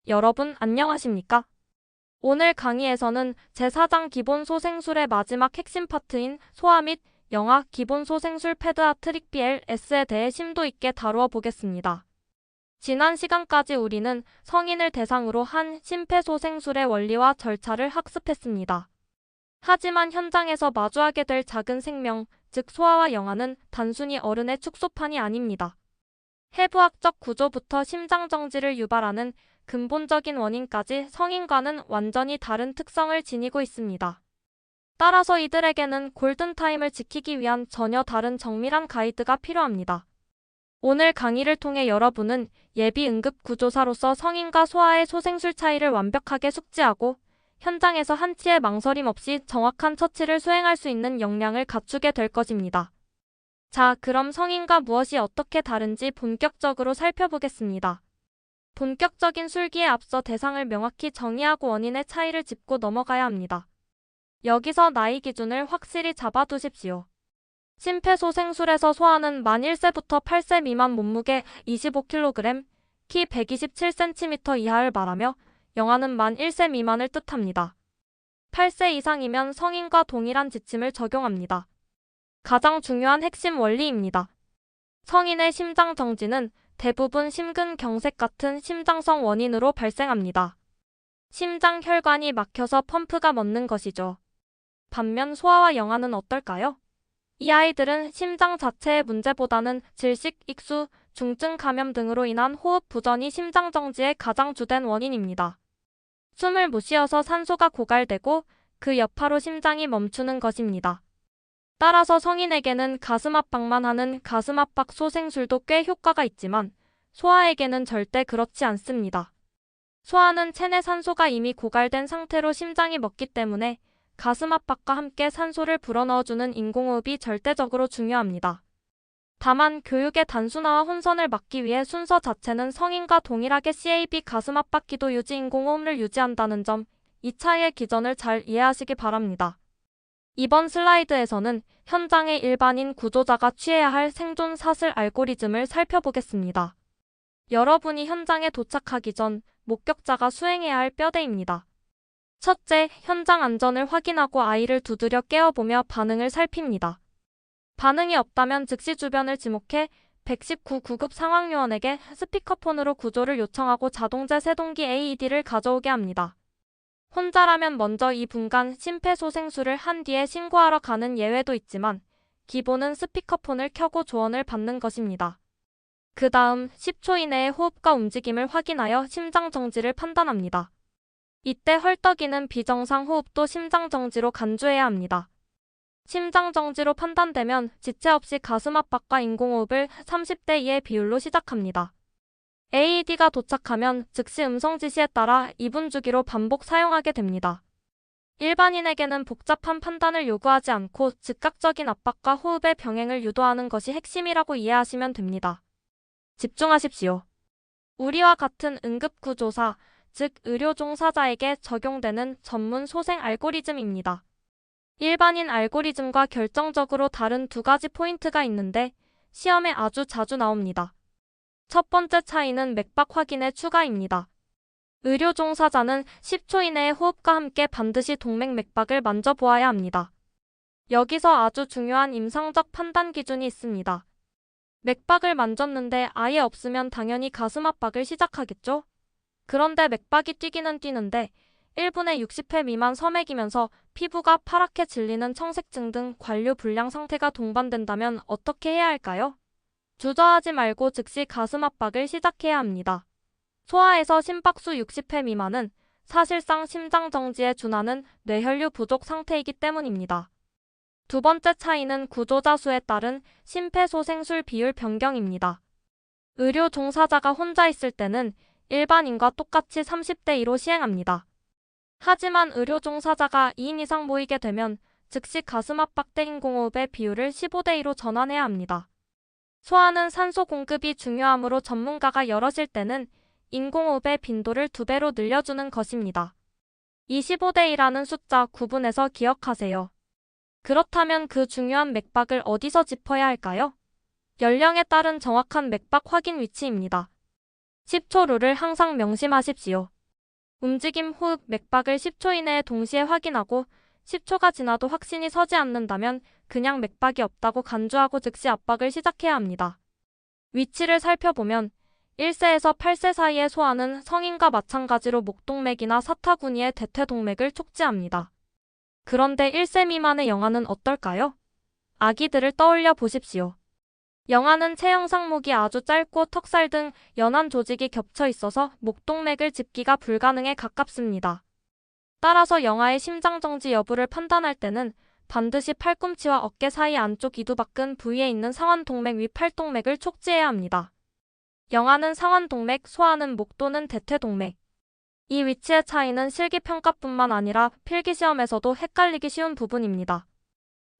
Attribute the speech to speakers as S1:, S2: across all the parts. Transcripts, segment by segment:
S1: 여러분 안녕하십니까? 오늘 강의에서는 제4장 기본소생술의 마지막 핵심 파트인 소화 및 영아 기본소생술 페드아트릭 BLS에 대해 심도 있게 다루어 보겠습니다. 지난 시간까지 우리는 성인을 대상으로 한 심폐소생술의 원리와 절차를 학습했습니다. 하지만 현장에서 마주하게 될 작은 생명, 즉 소아와 영아는 단순히 어른의 축소판이 아닙니다. 해부학적 구조부터 심장정지를 유발하는 근본적인 원인까지 성인과는 완전히 다른 특성을 지니고 있습니다. 따라서 이들에게는 골든타임을 지키기 위한 전혀 다른 정밀한 가이드가 필요합니다. 오늘 강의를 통해 여러분은 예비 응급구조사로서 성인과 소아의 소생술 차이를 완벽하게 숙지하고 현장에서 한치의 망설임 없이 정확한 처치를 수행할 수 있는 역량을 갖추게 될 것입니다. 자, 그럼 성인과 무엇이 어떻게 다른지 본격적으로 살펴보겠습니다. 본격적인 술기에 앞서 대상을 명확히 정의하고 원인의 차이를 짚고 넘어가야 합니다. 여기서 나이 기준을 확실히 잡아두십시오. 심폐소생술에서 소아는 만 1세부터 8세 미만 몸무게 25kg, 키 127cm 이하를 말하며 영아는 만 1세 미만을 뜻합니다. 8세 이상이면 성인과 동일한 지침을 적용합니다. 가장 중요한 핵심 원리입니다. 성인의 심장 정지는 대부분 심근경색 같은 심장성 원인으로 발생합니다. 심장 혈관이 막혀서 펌프가 멎는 것이죠. 반면 소아와 영아는 어떨까요? 이 아이들은 심장 자체의 문제보다는 질식, 익수, 중증 감염 등으로 인한 호흡 부전이 심장 정지의 가장 주된 원인입니다. 숨을 못 쉬어서 산소가 고갈되고 그 여파로 심장이 멈추는 것입니다. 따라서 성인에게는 가슴 압박만 하는 가슴 압박 소생술도 꽤 효과가 있지만 소아에게는 절대 그렇지 않습니다. 소아는 체내 산소가 이미 고갈된 상태로 심장이 멎기 때문에 가슴 압박과 함께 산소를 불어넣어주는 인공호흡이 절대적으로 중요합니다. 다만 교육의 단순화와 혼선을 막기 위해 순서 자체는 성인과 동일하게 CAB 가슴 압박 기도 유지 인공호흡을 유지한다는 점, 이 차이의 기전을 잘 이해하시기 바랍니다. 이번 슬라이드에서는 현장의 일반인 구조자가 취해야 할 생존 사슬 알고리즘을 살펴보겠습니다. 여러분이 현장에 도착하기 전 목격자가 수행해야 할 뼈대입니다. 첫째, 현장 안전을 확인하고 아이를 두드려 깨워보며 반응을 살핍니다. 반응이 없다면 즉시 주변을 지목해 119 구급 상황요원에게 스피커폰으로 구조를 요청하고 자동제 세동기 AED를 가져오게 합니다. 혼자라면 먼저 2분간 심폐소생술을 한 뒤에 신고하러 가는 예외도 있지만 기본은 스피커폰을 켜고 조언을 받는 것입니다. 그 다음 10초 이내의 호흡과 움직임을 확인하여 심장 정지를 판단합니다. 이때 헐떡이는 비정상 호흡도 심장 정지로 간주해야 합니다. 심장 정지로 판단되면 지체 없이 가슴 압박과 인공호흡을 30대 2의 비율로 시작합니다. AED가 도착하면 즉시 음성 지시에 따라 2분 주기로 반복 사용하게 됩니다. 일반인에게는 복잡한 판단을 요구하지 않고 즉각적인 압박과 호흡의 병행을 유도하는 것이 핵심이라고 이해하시면 됩니다. 집중하십시오. 우리와 같은 응급구조사, 즉 의료 종사자에게 적용되는 전문 소생 알고리즘입니다. 일반인 알고리즘과 결정적으로 다른 두 가지 포인트가 있는데 시험에 아주 자주 나옵니다. 첫 번째 차이는 맥박 확인의 추가입니다. 의료 종사자는 10초 이내의 호흡과 함께 반드시 동맥 맥박을 만져보아야 합니다. 여기서 아주 중요한 임상적 판단 기준이 있습니다. 맥박을 만졌는데 아예 없으면 당연히 가슴 압박을 시작하겠죠? 그런데 맥박이 뛰기는 뛰는데 1분에 60회 미만 서맥이면서 피부가 파랗게 질리는 청색증 등 관류 불량 상태가 동반된다면 어떻게 해야 할까요? 주저하지 말고 즉시 가슴 압박을 시작해야 합니다. 소아에서 심박수 60회 미만은 사실상 심장 정지에 준하는 뇌혈류 부족 상태이기 때문입니다. 두 번째 차이는 구조자 수에 따른 심폐소생술 비율 변경입니다. 의료 종사자가 혼자 있을 때는 일반인과 똑같이 30대 2로 시행합니다. 하지만 의료 종사자가 2인 이상 모이게 되면 즉시 가슴 압박 대 인공호흡의 비율을 15대 2로 전환해야 합니다. 소아는 산소 공급이 중요하므로 전문가가 여럿일 때는 인공호흡의 빈도를 2배로 늘려주는 것입니다. 25대 2라는 숫자 구분해서 기억하세요. 그렇다면 그 중요한 맥박을 어디서 짚어야 할까요? 연령에 따른 정확한 맥박 확인 위치입니다. 10초 룰을 항상 명심하십시오. 움직임, 호흡, 맥박을 10초 이내에 동시에 확인하고 10초가 지나도 확신이 서지 않는다면 그냥 맥박이 없다고 간주하고 즉시 압박을 시작해야 합니다. 위치를 살펴보면 1세에서 8세 사이의 소아는 성인과 마찬가지로 목동맥이나 사타구니의 대퇴동맥을 촉지합니다. 그런데 1세 미만의 영아는 어떨까요? 아기들을 떠올려 보십시오. 영아는 체형상목이 아주 짧고 턱살 등 연한 조직이 겹쳐 있어서 목동맥을 짚기가 불가능에 가깝습니다. 따라서 영아의 심장정지 여부를 판단할 때는 반드시 팔꿈치와 어깨 사이 안쪽 이두박근 부위에 있는 상완동맥 위 팔동맥을 촉지해야 합니다. 영아는 상완동맥, 소아는 목 또는 대퇴동맥. 이 위치의 차이는 실기평가뿐만 아니라 필기시험에서도 헷갈리기 쉬운 부분입니다.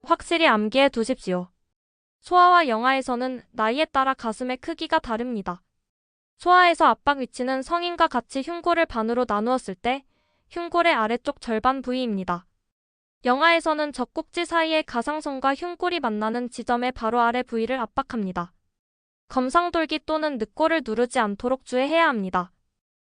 S1: 확실히 암기해 두십시오. 소아와 영아에서는 나이에 따라 가슴의 크기가 다릅니다. 소아에서 압박 위치는 성인과 같이 흉골을 반으로 나누었을 때 흉골의 아래쪽 절반 부위입니다. 영아에서는 젖꼭지 사이의 가상선과 흉골이 만나는 지점의 바로 아래 부위를 압박합니다. 검상돌기 또는 늑골을 누르지 않도록 주의해야 합니다.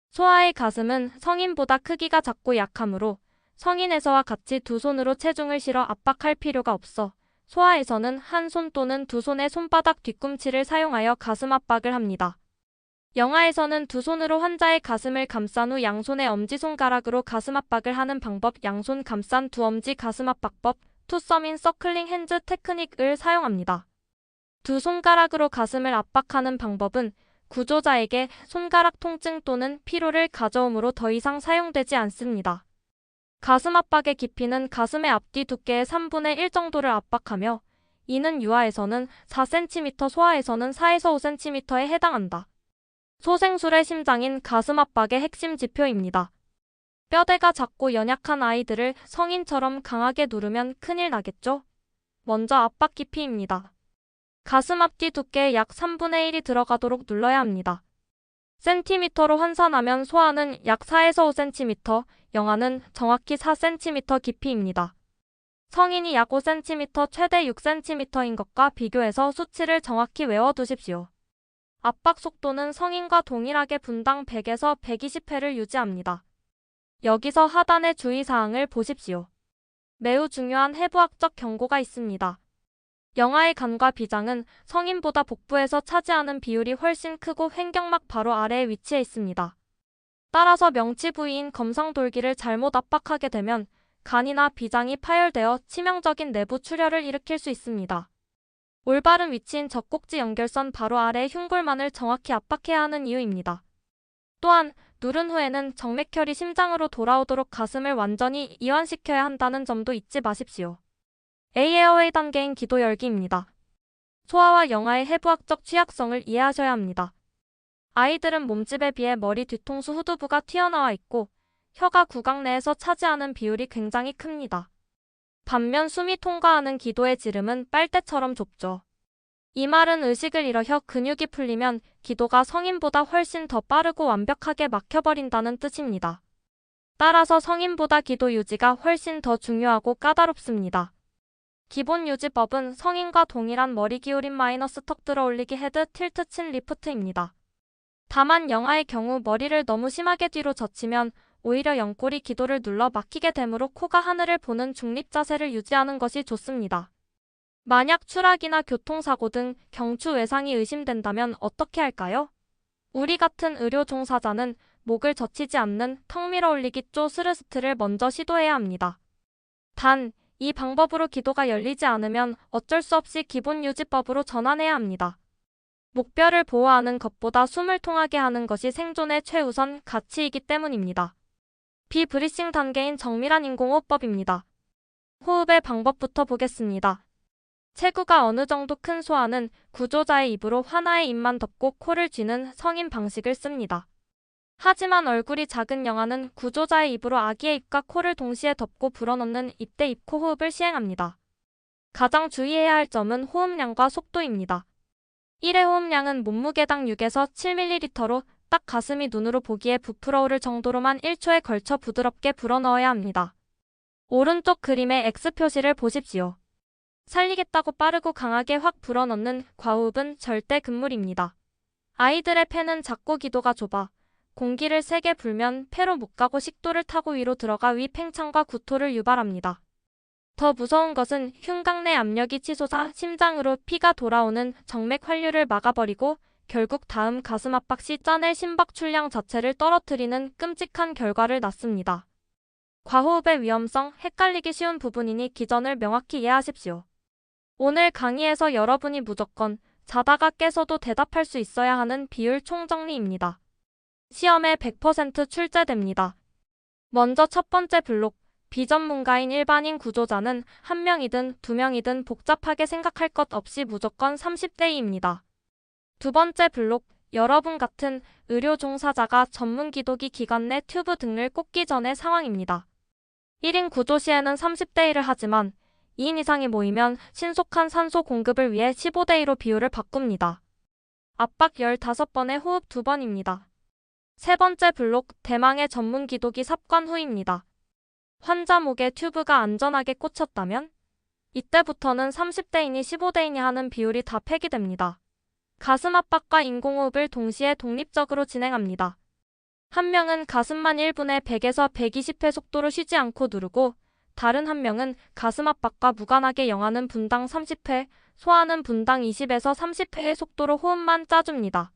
S1: 소아의 가슴은 성인보다 크기가 작고 약하므로 성인에서와 같이 두 손으로 체중을 실어 압박할 필요가 없어 소아에서는 한 손 또는 두 손의 손바닥 뒤꿈치를 사용하여 가슴 압박을 합니다. 영아에서는 두 손으로 환자의 가슴을 감싼 후 양손의 엄지손가락으로 가슴 압박을 하는 방법, 양손 감싼 두 엄지 가슴 압박법, 투 썸인 서클링 핸즈 테크닉을 사용합니다. 두 손가락으로 가슴을 압박하는 방법은 구조자에게 손가락 통증 또는 피로를 가져오므로 더 이상 사용되지 않습니다. 가슴 압박의 깊이는 가슴의 앞뒤 두께의 3분의 1 정도를 압박하며 이는 유아에서는 4cm, 소아에서는 4에서 5cm에 해당한다. 소생술의 심장인 가슴 압박의 핵심 지표입니다. 뼈대가 작고 연약한 아이들을 성인처럼 강하게 누르면 큰일 나겠죠? 먼저 압박 깊이입니다. 가슴 앞뒤 두께의 약 3분의 1이 들어가도록 눌러야 합니다. 센티미터로 환산하면 소아는 약 4에서 5cm, 영아는 정확히 4cm 깊이입니다. 성인이 약 5cm, 최대 6cm인 것과 비교해서 수치를 정확히 외워두십시오. 압박 속도는 성인과 동일하게 분당 100에서 120회를 유지합니다. 여기서 하단의 주의사항을 보십시오. 매우 중요한 해부학적 경고가 있습니다. 영아의 간과 비장은 성인보다 복부에서 차지하는 비율이 훨씬 크고 횡격막 바로 아래에 위치해 있습니다. 따라서 명치 부위인 검상돌기를 잘못 압박하게 되면 간이나 비장이 파열되어 치명적인 내부 출혈을 일으킬 수 있습니다. 올바른 위치인 젖꼭지 연결선 바로 아래 흉골만을 정확히 압박해야 하는 이유입니다. 또한 누른 후에는 정맥혈이 심장으로 돌아오도록 가슴을 완전히 이완시켜야 한다는 점도 잊지 마십시오. 에어웨이 단계인 기도 열기입니다. 소아와 영아의 해부학적 취약성을 이해하셔야 합니다. 아이들은 몸집에 비해 머리 뒤통수 후두부가 튀어나와 있고 혀가 구강 내에서 차지하는 비율이 굉장히 큽니다. 반면 숨이 통과하는 기도의 지름은 빨대처럼 좁죠. 이 말은 의식을 잃어 혀 근육이 풀리면 기도가 성인보다 훨씬 더 빠르고 완벽하게 막혀버린다는 뜻입니다. 따라서 성인보다 기도 유지가 훨씬 더 중요하고 까다롭습니다. 기본 유지법은 성인과 동일한 머리 기울임 마이너스 턱 들어 올리기 헤드 틸트 친 리프트입니다. 다만 영아의 경우 머리를 너무 심하게 뒤로 젖히면 오히려 연골이 기도를 눌러 막히게 되므로 코가 하늘을 보는 중립 자세를 유지하는 것이 좋습니다. 만약 추락이나 교통사고 등 경추 외상이 의심된다면 어떻게 할까요? 우리 같은 의료 종사자는 목을 젖히지 않는 턱 밀어 올리기 쪼 스르스트를 먼저 시도해야 합니다. 단, 이 방법으로 기도가 열리지 않으면 어쩔 수 없이 기본 유지법으로 전환해야 합니다. 목뼈를 보호하는 것보다 숨을 통하게 하는 것이 생존의 최우선 가치이기 때문입니다. 비브리싱 단계인 정밀한 인공호흡법입니다. 호흡의 방법부터 보겠습니다. 체구가 어느 정도 큰 소아는 구조자의 입으로 하나의 입만 덮고 코를 쥐는 성인 방식을 씁니다. 하지만 얼굴이 작은 영아는 구조자의 입으로 아기의 입과 코를 동시에 덮고 불어넣는 입대 입코 호흡을 시행합니다. 가장 주의해야 할 점은 호흡량과 속도입니다. 1회 호흡량은 몸무게당 6에서 7ml로 딱 가슴이 눈으로 보기에 부풀어 오를 정도로만 1초에 걸쳐 부드럽게 불어넣어야 합니다. 오른쪽 그림의 X 표시를 보십시오. 살리겠다고 빠르고 강하게 확 불어넣는 과호흡은 절대 금물입니다. 아이들의 폐는 작고 기도가 좁아 공기를 세게 불면 폐로 못 가고 식도를 타고 위로 들어가 위 팽창과 구토를 유발합니다. 더 무서운 것은 흉곽 내 압력이 치솟아 심장으로 피가 돌아오는 정맥 환류를 막아버리고 결국 다음 가슴 압박 시 짜낼 심박 출량 자체를 떨어뜨리는 끔찍한 결과를 낳습니다. 과호흡의 위험성, 헷갈리기 쉬운 부분이니 기전을 명확히 이해하십시오. 오늘 강의에서 여러분이 무조건 자다가 깨서도 대답할 수 있어야 하는 비율 총정리입니다. 시험에 100% 출제됩니다. 먼저 첫 번째 블록, 비전문가인 일반인 구조자는 한 명이든 두 명이든 복잡하게 생각할 것 없이 무조건 30대입니다. 두 번째 블록, 여러분 같은 의료 종사자가 전문 기도기 기관 내 튜브 등을 꽂기 전의 상황입니다. 1인 구조 시에는 30대 1을 하지만 2인 이상이 모이면 신속한 산소 공급을 위해 15대 2로 비율을 바꿉니다. 압박 15번에 호흡 2번입니다. 세 번째 블록, 대망의 전문 기도기 삽관 후입니다. 환자 목에 튜브가 안전하게 꽂혔다면 이때부터는 30대인이 15대인이 하는 비율이 다 폐기됩니다. 가슴 압박과 인공호흡을 동시에 독립적으로 진행합니다. 한 명은 가슴만 1분에 100에서 120회 속도로 쉬지 않고 누르고 다른 한 명은 가슴 압박과 무관하게 영하는 분당 30회, 소하는 분당 20에서 30회의 속도로 호흡만 짜줍니다.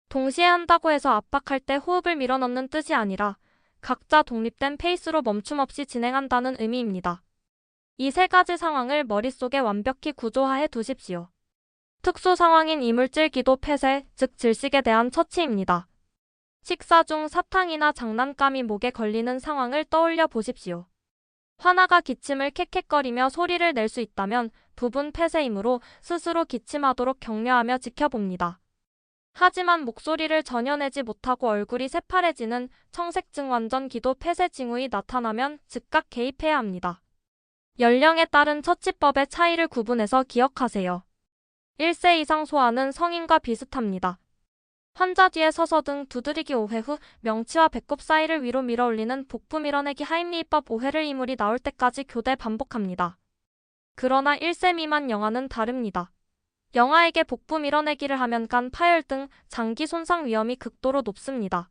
S1: 동시에 한다고 해서 압박할 때 호흡을 밀어넣는 뜻이 아니라 각자 독립된 페이스로 멈춤 없이 진행한다는 의미입니다. 이 세 가지 상황을 머릿속에 완벽히 구조화해 두십시오. 특수 상황인 이물질 기도 폐쇄, 즉 질식에 대한 처치입니다. 식사 중 사탕이나 장난감이 목에 걸리는 상황을 떠올려 보십시오. 화나가 기침을 캑캑거리며 소리를 낼 수 있다면 부분 폐쇄이므로 스스로 기침하도록 격려하며 지켜봅니다. 하지만 목소리를 전혀 내지 못하고 얼굴이 새파래지는 청색증 완전 기도 폐쇄 징후이 나타나면 즉각 개입해야 합니다. 연령에 따른 처치법의 차이를 구분해서 기억하세요. 1세 이상 소아는 성인과 비슷합니다. 환자 뒤에 서서 등 두드리기 5회 후 명치와 배꼽 사이를 위로 밀어 올리는 복부 밀어내기 하임리히법 5회를 이물이 나올 때까지 교대 반복합니다. 그러나 1세 미만 영아는 다릅니다. 영아에게 복부 밀어내기를 하면 간 파열 등 장기 손상 위험이 극도로 높습니다.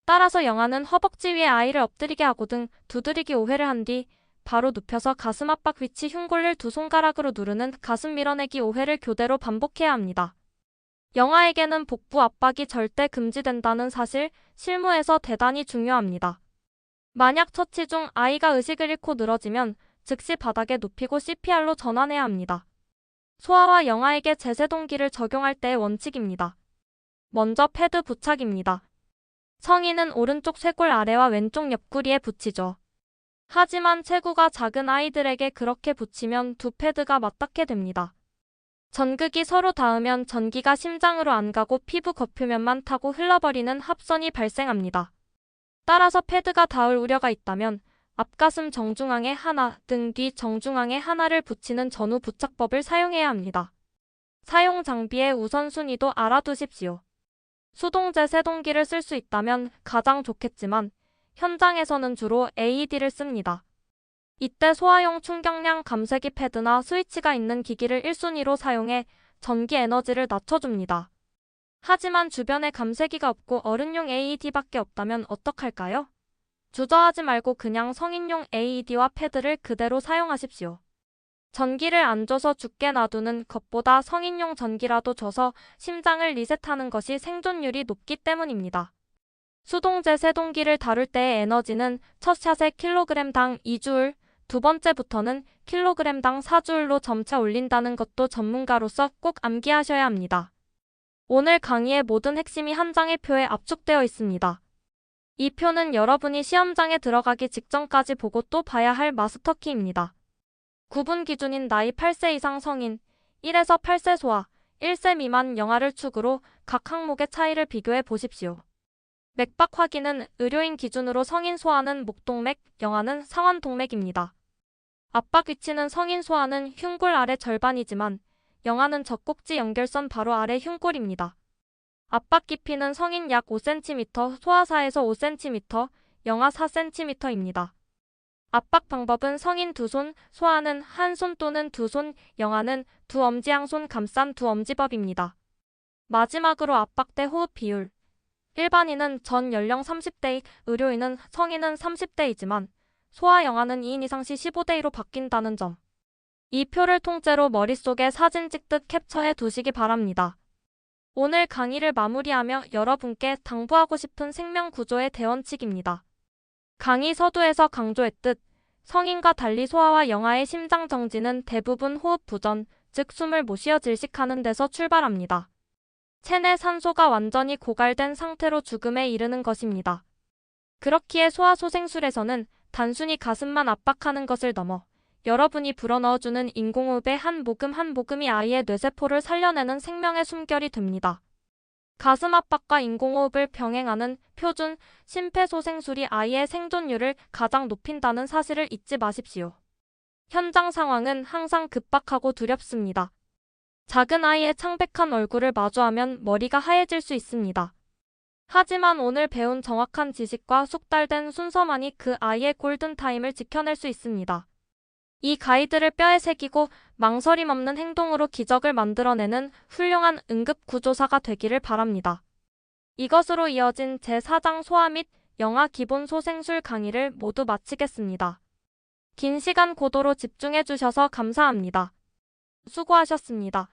S1: 따라서 영아는 허벅지 위에 아이를 엎드리게 하고 등 두드리기 5회를 한 뒤 바로 눕혀서 가슴 압박 위치 흉골을 두 손가락으로 누르는 가슴 밀어내기 5회를 교대로 반복해야 합니다. 영아에게는 복부 압박이 절대 금지된다는 사실, 실무에서 대단히 중요합니다. 만약 처치 중 아이가 의식을 잃고 늘어지면 즉시 바닥에 눕히고 CPR로 전환해야 합니다. 소아와 영아에게 제세동기를 적용할 때의 원칙입니다. 먼저 패드 부착입니다. 성인은 오른쪽 쇄골 아래와 왼쪽 옆구리에 붙이죠. 하지만 체구가 작은 아이들에게 그렇게 붙이면 두 패드가 맞닿게 됩니다. 전극이 서로 닿으면 전기가 심장으로 안 가고 피부 겉표면만 타고 흘러버리는 합선이 발생합니다. 따라서 패드가 닿을 우려가 있다면 앞가슴 정중앙에 하나, 등 뒤 정중앙에 하나를 붙이는 전후 부착법을 사용해야 합니다. 사용 장비의 우선순위도 알아두십시오. 수동제 세동기를 쓸 수 있다면 가장 좋겠지만 현장에서는 주로 AED를 씁니다. 이때 소아용 충격량 감쇄기 패드나 스위치가 있는 기기를 1순위로 사용해 전기 에너지를 낮춰줍니다. 하지만 주변에 감쇄기가 없고 어른용 AED밖에 없다면 어떡할까요? 주저하지 말고 그냥 성인용 AED와 패드를 그대로 사용하십시오. 전기를 안 줘서 죽게 놔두는 것보다 성인용 전기라도 줘서 심장을 리셋하는 것이 생존율이 높기 때문입니다. 수동제 세동기를 다룰 때의 에너지는 첫 샷에 킬로그램당 2줄, 두 번째부터는 킬로그램당 4줄로 점차 올린다는 것도 전문가로서 꼭 암기하셔야 합니다. 오늘 강의의 모든 핵심이 한 장의 표에 압축되어 있습니다. 이 표는 여러분이 시험장에 들어가기 직전까지 보고 또 봐야 할 마스터키입니다. 구분 기준인 나이 8세 이상 성인, 1에서 8세 소아, 1세 미만 영아를 축으로 각 항목의 차이를 비교해 보십시오. 맥박 확인은 의료인 기준으로 성인 소아는 목동맥, 영아는 상완동맥입니다. 압박 위치는 성인 소아는 흉골 아래 절반이지만 영아는 젖꼭지 연결선 바로 아래 흉골입니다. 압박 깊이는 성인 약 5cm, 소아 4에서 5cm, 영아 4cm입니다. 압박 방법은 성인 두 손, 소아는 한 손 또는 두 손, 영아는 두 엄지 양손 감싼 두 엄지법입니다. 마지막으로 압박대 호흡 비율. 일반인은 전 연령 30대, 의료인은 성인은 30대이지만 소아 영아는 2인 이상 시 15대2로 바뀐다는 점. 이 표를 통째로 머릿속에 사진 찍듯 캡처해 두시기 바랍니다. 오늘 강의를 마무리하며 여러분께 당부하고 싶은 생명구조의 대원칙입니다. 강의 서두에서 강조했듯 성인과 달리 소아와 영아의 심장정지는 대부분 호흡 부전, 즉 숨을 못 쉬어 질식하는 데서 출발합니다. 체내 산소가 완전히 고갈된 상태로 죽음에 이르는 것입니다. 그렇기에 소아소생술에서는 단순히 가슴만 압박하는 것을 넘어 여러분이 불어넣어주는 인공호흡의 한 모금 한 모금이 아이의 뇌세포를 살려내는 생명의 숨결이 됩니다. 가슴 압박과 인공호흡을 병행하는 표준 심폐소생술이 아이의 생존율을 가장 높인다는 사실을 잊지 마십시오. 현장 상황은 항상 급박하고 두렵습니다. 작은 아이의 창백한 얼굴을 마주하면 머리가 하얘질 수 있습니다. 하지만 오늘 배운 정확한 지식과 숙달된 순서만이 그 아이의 골든타임을 지켜낼 수 있습니다. 이 가이드를 뼈에 새기고 망설임 없는 행동으로 기적을 만들어내는 훌륭한 응급구조사가 되기를 바랍니다. 이것으로 이어진 제4장 소아 및 영아 기본 소생술 강의를 모두 마치겠습니다. 긴 시간 고도로 집중해 주셔서 감사합니다. 수고하셨습니다.